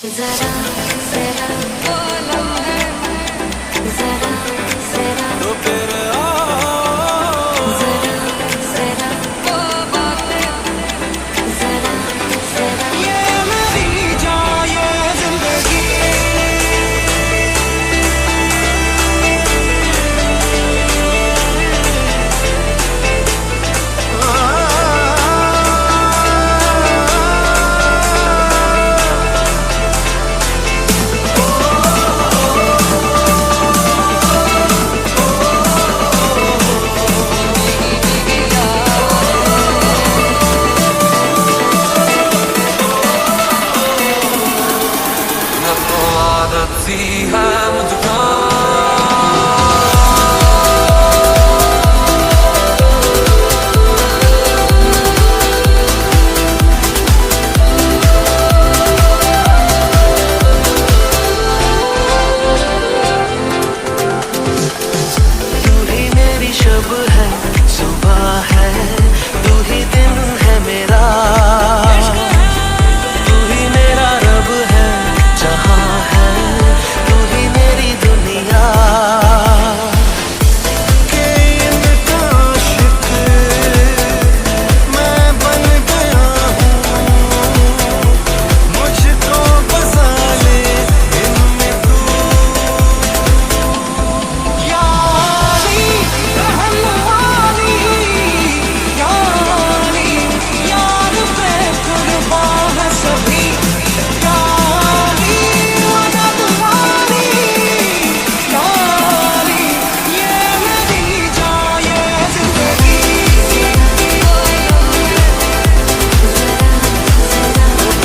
जरा जरा वो लम्हे जरा जरा तो फिर जरा जरा वो बातें जरा जरा ये मेरी जान ये जिंदगी न तो आदत सी है मुझको